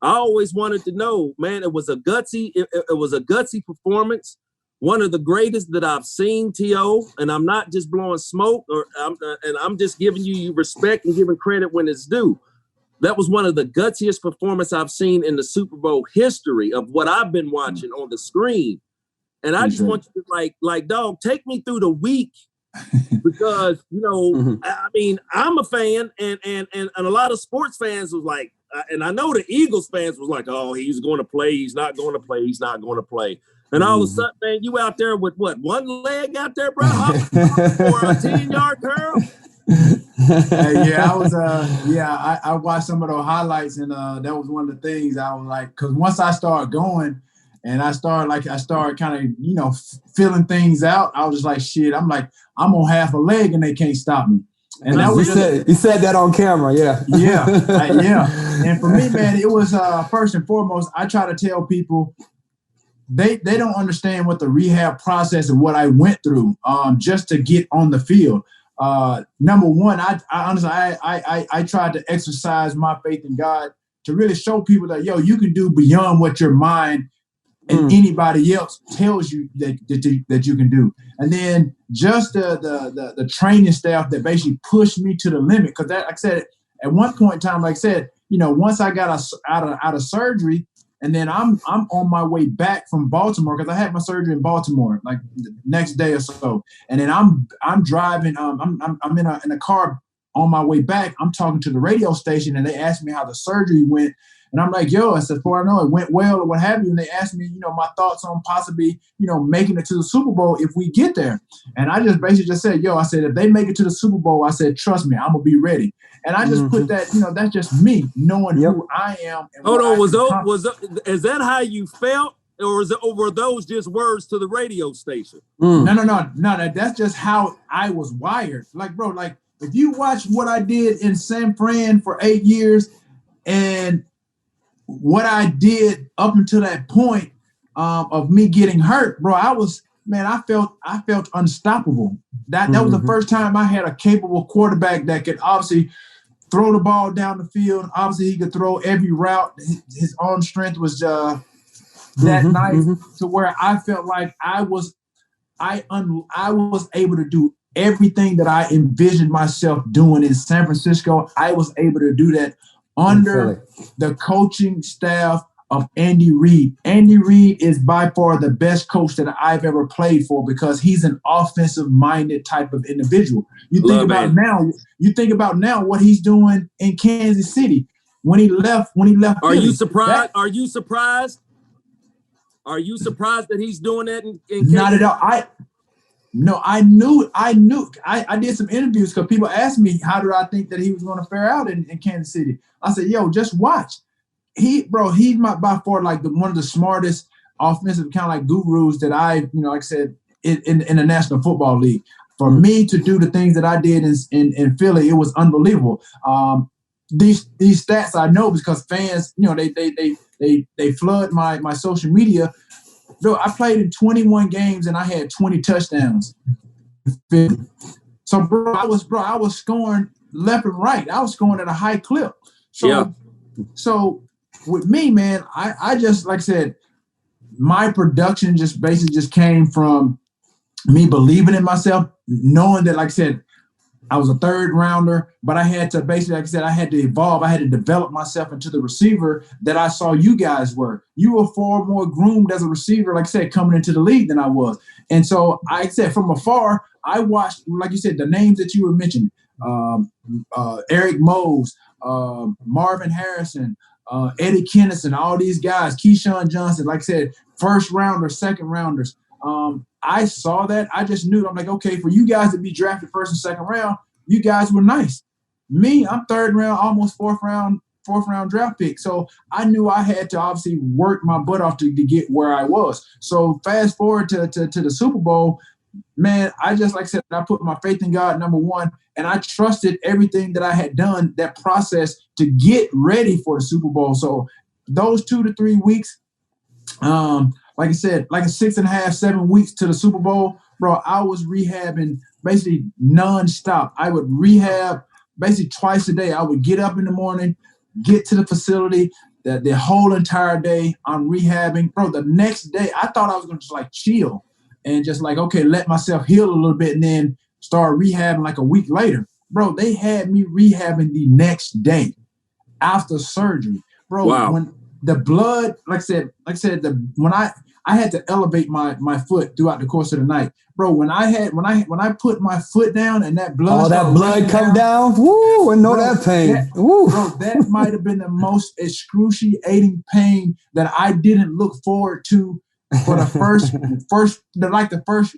I always wanted to know, man, it was a gutsy performance. One of the greatest that I've seen, T.O., and I'm not just blowing smoke, and I'm just giving you respect and giving credit when it's due. That was one of the gutsiest performances I've seen in the Super Bowl history of what I've been watching on the screen. And I just want you to like, dog, take me through the week because, I mean, I'm a fan and a lot of sports fans was like, and I know the Eagles fans was like, oh, he's going to play. He's not going to play. He's not going to play. And all of a sudden, man, you out there with what, one leg out there, bro? For a 10-yard curl? I watched some of those highlights, and that was one of the things I was like, because once I started going and I started kind of, feeling things out, I was just like, shit, I'm on half a leg and they can't stop me. And that was you said that on camera, yeah. Yeah. And for me, man, it was first and foremost, I try to tell people they don't understand what the rehab process and what I went through just to get on the field. Number one, I honestly tried to exercise my faith in God to really show people that, you can do beyond what your mind and anybody else tells you that you can do. And then just the training staff that basically pushed me to the limit. Because like I said, at one point in time, like I said, once I got out of surgery, and then I'm on my way back from Baltimore because I had my surgery in Baltimore like the next day or so. And then I'm driving. I'm in a car on my way back. I'm talking to the radio station, and they asked me how the surgery went. And I'm like, I said, before I know it went well or what have you. And they asked me, my thoughts on possibly, making it to the Super Bowl if we get there. And I just basically just said, I said, if they make it to the Super Bowl, I said, trust me, I'm going to be ready. And I just put that, that's just me knowing who I am. And hold on, is that how you felt? Or were those just words to the radio station? No. That's just how I was wired. Like, bro, if you watch what I did in San Fran for 8 years and what I did up until that point of me getting hurt, bro, I felt unstoppable. That was the first time I had a capable quarterback that could obviously throw the ball down the field. Obviously, he could throw every route. His arm strength was that nice to where I felt like I was able to do everything that I envisioned myself doing in San Francisco. I was able to do that under the coaching staff of Andy Reid. Andy Reid is by far the best coach that I've ever played for because he's an offensive-minded type of individual. You think about now what he's doing in Kansas City. When he left Are you surprised? Are you surprised that he's doing that in Kansas? Not at all. I knew. I did some interviews because people asked me, how did I think that he was going to fare out in Kansas City? I said, just watch. He's by far like one of the smartest offensive kind of like gurus that like I said, in the National Football League. For me to do the things that I did in Philly, it was unbelievable. These stats I know because fans, they flood my social media. Bro, I played in 21 games and I had 20 touchdowns. So, I was scoring left and right. I was scoring at a high clip. So with me, man, I just, like I said, my production just basically just came from me believing in myself, knowing that, like I said, I was a third rounder, but I had to basically, like I said, I had to evolve. I had to develop myself into the receiver that I saw you guys were. You were far more groomed as a receiver, like I said, coming into the league than I was. And so I said from afar, I watched, like you said, the names that you were mentioning, Eric Mose, Marvin Harrison, Eddie Kennison, all these guys, Keyshawn Johnson, like I said, first rounders, second rounders. I saw that. I just knew. I'm like, okay, for you guys to be drafted first and second round, you guys were nice. Me, I'm third round, almost fourth round draft pick. So I knew I had to obviously work my butt off to get where I was. So fast forward to the Super Bowl, man, I just, like I said, I put my faith in God, number one, and I trusted everything that I had done, that process to get ready for the Super Bowl. So those 2 to 3 weeks, like I said, like a 6.5, 7 weeks to the Super Bowl, bro, I was rehabbing basically nonstop. I would rehab basically twice a day. I would get up in the morning, get to the facility. the whole entire day I'm rehabbing. Bro, the next day I thought I was going to just like chill and just like, okay, let myself heal a little bit and then start rehabbing like a week later. Bro, they had me rehabbing the next day after surgery. Bro, wow. When the blood, like I said, when I had to elevate my foot throughout the course of the night. Bro, when I put my foot down and that blood, all that blood come down, woo, and know that pain. Woo. Bro, that might have been the most excruciating pain that I didn't look forward to for the first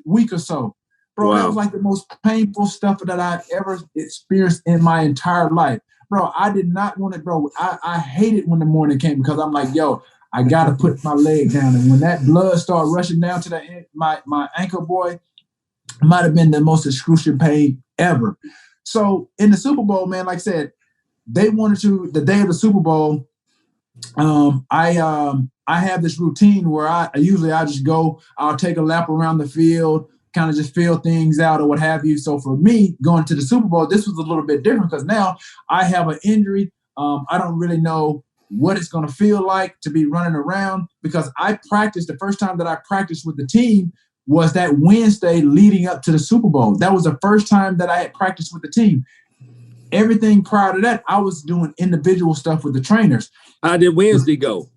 week or so. Bro, That was like the most painful stuff that I've ever experienced in my entire life. Bro, I did not want it, bro. I hated when the morning came because I'm like, yo, I got to put my leg down. And when that blood started rushing down to my ankle, boy, it might have been the most excruciating pain ever. So in the Super Bowl, man, like I said, they wanted to, the day of the Super Bowl, I have this routine where I just go, I'll take a lap around the field, kind of just feel things out or what have you. So for me, going to the Super Bowl, this was a little bit different because now I have an injury. I don't really know what it's going to feel like to be running around because the first time that I practiced with the team was that Wednesday leading up to the Super Bowl. That was the first time that I had practiced with the team. Everything prior to that, I was doing individual stuff with the trainers. How did Wednesday go?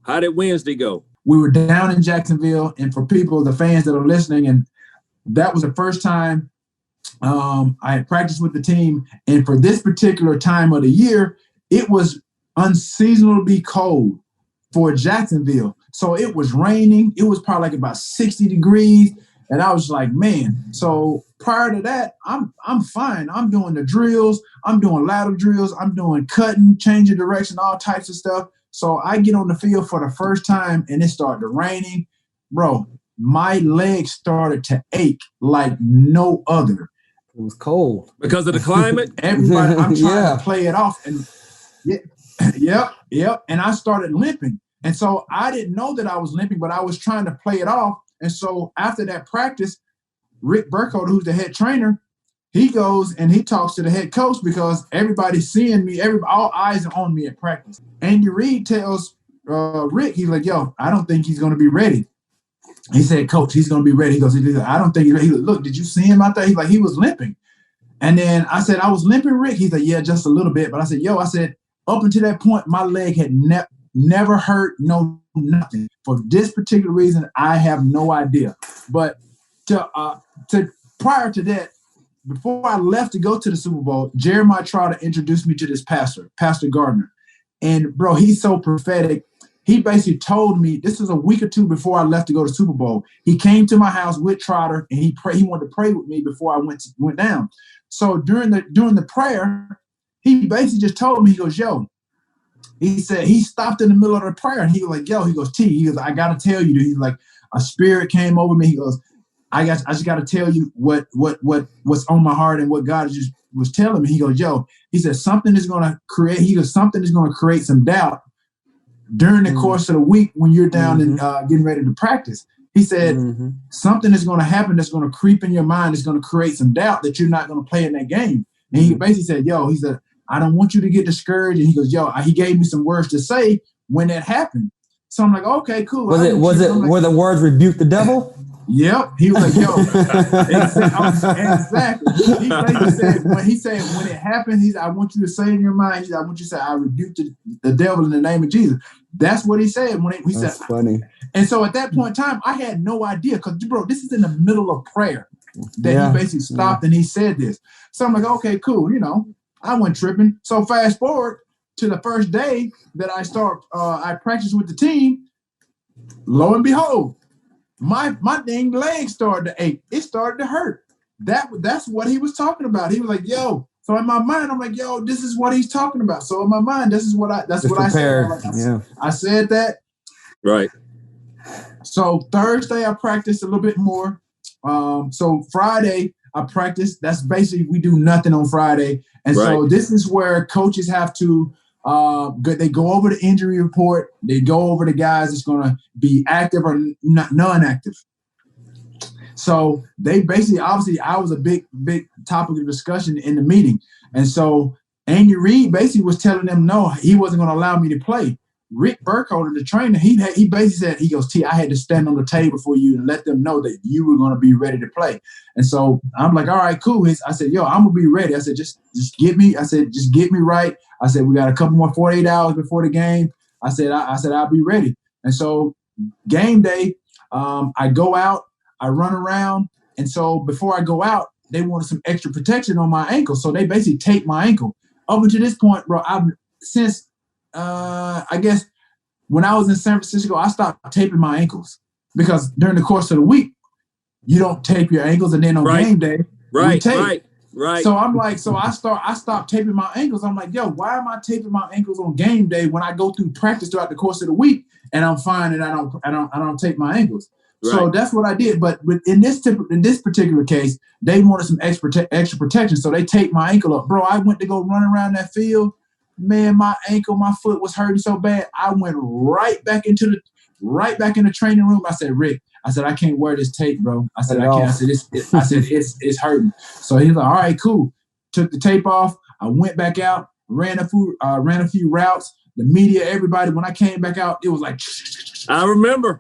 We were down in Jacksonville, and for people, the fans that are listening, and that was the first time I had practiced with the team. And for this particular time of the year, it was unseasonably cold for Jacksonville. So it was raining. It was probably like about 60 degrees. And I was like, man. So prior to that, I'm fine. I'm doing the drills. I'm doing lateral drills. I'm doing cutting, changing direction, all types of stuff. So I get on the field for the first time and it started raining. Bro, my legs started to ache like no other. It was cold. Because of the climate? Everybody, I'm trying to play it off. And yep. And I started limping. And so I didn't know that I was limping, but I was trying to play it off. And so after that practice, Rick Burkholder, who's the head trainer, he goes and he talks to the head coach because everybody's seeing me. All eyes are on me at practice. Andy Reid tells Rick, he's like, yo, I don't think he's going to be ready. He said, coach, he's going to be ready. He goes, I don't think he's ready. He goes, look, did you see him out there? He's like, he was limping. And then I said, I was limping, Rick. He's like, yeah, just a little bit. But I said, up until that point, my leg had never hurt, nothing. For this particular reason, I have no idea. But to prior to that, before I left to go to the Super Bowl, Jeremiah Trotter introduced me to this pastor, Pastor Gardner. And, bro, he's so prophetic. He basically told me, this was a week or two before I left to go to Super Bowl. He came to my house with Trotter, and he wanted to pray with me before I went down. So during the prayer, he basically just told me, he goes, yo, he said, he stopped in the middle of the prayer, and he was like, yo, he goes, T, he goes, I got to tell you, he's like, a spirit came over me. He goes, I just got to tell you what's on my heart and what God just was telling me. He goes, yo, he said, something is going to create some doubt during the course of the week when you're down and getting ready to practice. He said, something is going to happen that's going to creep in your mind. It's going to create some doubt that you're not going to play in that game. And he basically said, yo, he said, I don't want you to get discouraged. And he goes, yo, he gave me some words to say when that happened. So I'm like, okay, cool. Were the words rebuke the devil? Yep. He was like, yo, exactly. He basically said, when it happened, he said, I want you to say in your mind, I want you to say, I rebuke the devil in the name of Jesus. That's what he said. That's funny. And so at that point in time, I had no idea because, bro, this is in the middle of prayer that he basically stopped and he said this. So I'm like, okay, cool. I went tripping. So fast forward to the first day that I practiced with the team. Lo and behold, my dang leg started to ache. It started to hurt. That's what he was talking about. He was like, yo. So in my mind, I'm like, yo, this is what he's talking about. So in my mind, that's what I said. I said that. Right. So Thursday, I practiced a little bit more. So Friday, I practiced. That's basically, we do nothing on Friday. And so this is where coaches have to, they go over the injury report. They go over the guys that's going to be active or non-active. So they basically, obviously, I was a big topic of discussion in the meeting. And so Andy Reid basically was telling them, no, he wasn't going to allow me to play. Rick Burkholder, the trainer, he basically said, he goes, T, I had to stand on the table for you and let them know that you were going to be ready to play. And so I'm like, all right, cool. I said, yo, I'm going to be ready. I said, just get me. I said, just get me right. I said, we got a couple more 48 hours before the game. I said, I'll be ready. And so game day, I go out, I run around. And so before I go out, they wanted some extra protection on my ankle. So they basically taped my ankle. Up until this point, bro, I guess when I was in San Francisco, I stopped taping my ankles because during the course of the week, you don't tape your ankles, and then on game day, we tape. Right. So I'm like, I stopped taping my ankles. I'm like, yo, why am I taping my ankles on game day when I go through practice throughout the course of the week and I'm fine and I don't tape my ankles? Right. So that's what I did. But in this particular case, they wanted some extra protection, so they taped my ankle up, bro. I went to go run around that field. Man, my foot was hurting so bad. I went right back in the training room. I said, Rick, I can't wear this tape, bro. I said, I can't. I said, it's hurting. So he's like, all right, cool. Took the tape off. I went back out, ran a few routes. The media, everybody, when I came back out, it was like, I remember.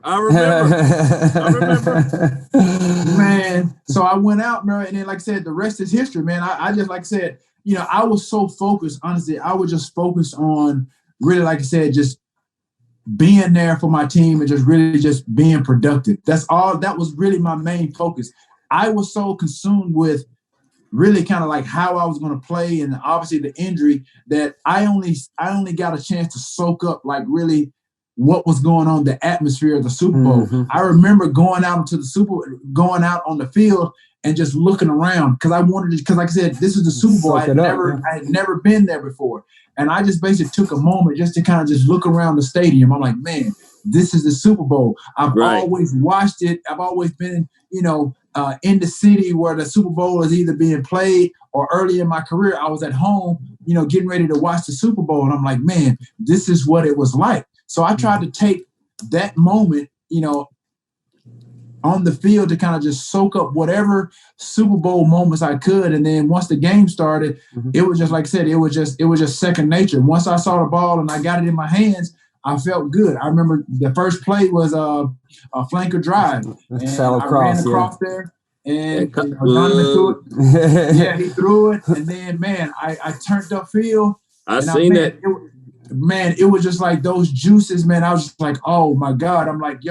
Man, so I went out, man, and then, like I said, the rest is history, man. I just, like I said, I was so focused, honestly. I was just focused on really, like I said, just being there for my team and just really just being productive. That's all. That was really my main focus. I was so consumed with really kind of like how I was going to play and obviously the injury that I only got a chance to soak up like really what was going on, the atmosphere of the Super Bowl. Mm-hmm. I remember going out on the field and just looking around because like I said, this is the Super Bowl. I had never been there before. And I just basically took a moment just to kind of just look around the stadium. I'm like, man, this is the Super Bowl. I've always watched it. I've always been, in the city where the Super Bowl is either being played or early in my career, I was at home, getting ready to watch the Super Bowl. And I'm like, man, this is what it was like. So I tried to take that moment, on the field to kind of just soak up whatever Super Bowl moments I could. And then once the game started, it was just, like I said, it was just second nature. Once I saw the ball and I got it in my hands, I felt good. I remember the first play was a flanker drive. And I ran across there and Donovan threw it. Yeah, he threw it. And then, man, I turned upfield. It was just like those juices, man. I was just like, oh my God. I'm like,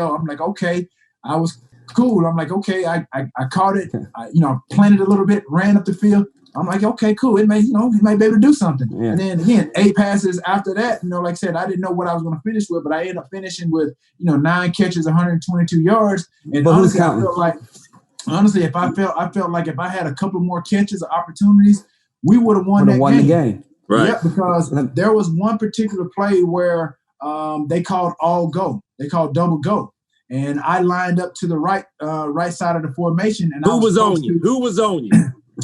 okay. I was cool. I'm like, okay, I caught it. I planted a little bit, ran up the field. I'm like, okay, cool. He might be able to do something. Yeah. And then again, 8 passes after that. Like I said, I didn't know what I was going to finish with, but I ended up finishing with 9 catches, 122 yards. And honestly, I felt like if I had a couple more catches or opportunities, we would have won the game. Right. Yeah, because there was one particular play where they called all go. They called double go. And I lined up to the right side of the formation. And Who was on you?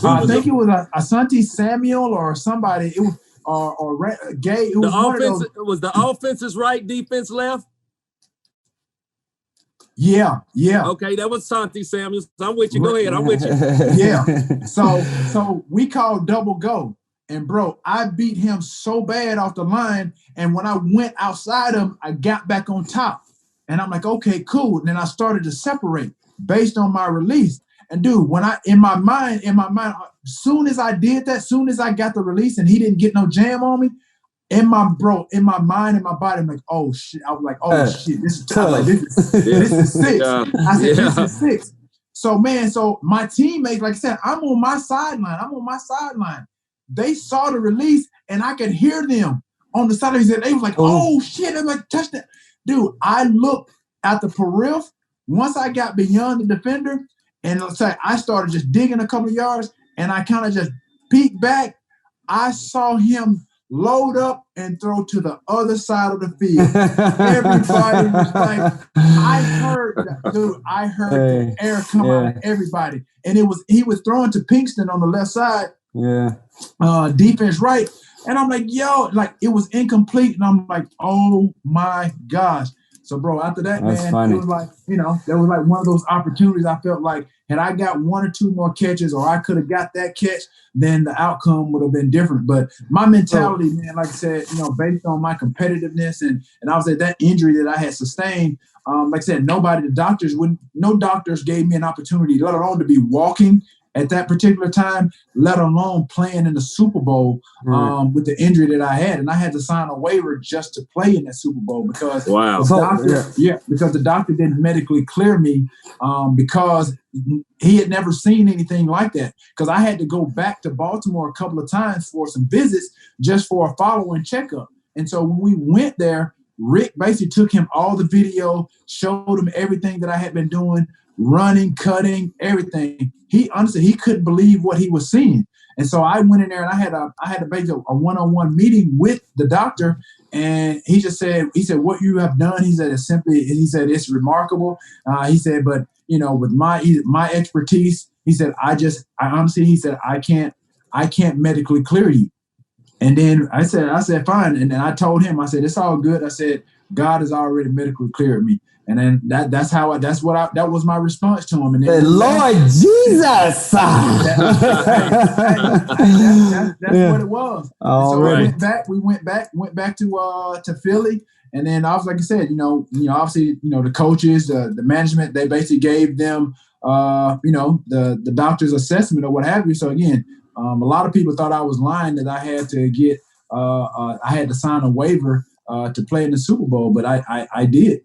I think it was Asante Samuel or somebody. It was or Gay. It was the offense. Was the offense's right, defense left? Yeah. Okay, that was Asante Samuel. I'm with you. Go ahead. I'm with you. Yeah. So we called double go. And bro, I beat him so bad off the line. And when I went outside him, I got back on top. And I'm like, okay, cool. And then I started to separate based on my release. And dude, in my mind, soon as I did that, soon as I got the release and he didn't get no jam on me, in my mind, in my body, I'm like, oh shit. I was like, oh shit, this is tough. This is 6. I said, this is 6. So man, my teammates, like I said, I'm on my sideline. They saw the release and I could hear them on the side of the They was like, oh shit. I'm like, touchdown. Dude, I looked at the peripheral. Once I got beyond the defender, and let's say I started just digging a couple of yards, and I kind of just peeked back. I saw him load up and throw to the other side of the field. Everybody was like, I heard the air come out of everybody. And he was throwing to Pinkston on the left side. Yeah. Defense right. And I'm like, yo, like it was incomplete. And I'm like, oh my gosh. So, bro, after that, That's man, funny. it was like, that was like one of those opportunities. I felt like had I got 1 or 2 more catches, or I could have got that catch, then the outcome would have been different. But my mentality, man, like I said, based on my competitiveness and obviously that injury that I had sustained, like I said, no doctors gave me an opportunity, let alone to be walking at that particular time, let alone playing in the Super Bowl with the injury that I had. And I had to sign a waiver just to play in that Super Bowl because because the doctor didn't medically clear me because he had never seen anything like that. Because I had to go back to Baltimore a couple of times for some visits just for a follow-in checkup. And so when we went there, Rick basically took him all the video, showed him everything that I had been doing, running, cutting, everything. He couldn't believe what he was seeing. And so I went in there and I had to basically a one-on-one meeting with the doctor. And he said, what you have done, he said, it's remarkable. He said, but with my expertise, he said, I can't medically clear you. And then I said, fine. And then I told him, I said, it's all good. I said, God has already medically cleared me. And then that was my response to him. And then the Lord Jesus. That's what it was. Oh, so really? we went back to Philly. And then I was, like I said, obviously, the coaches, the management, they basically gave them, the doctor's assessment or what have you. So again, a lot of people thought I was lying that I had to get, I had to sign a waiver to play in the Super Bowl, but I did.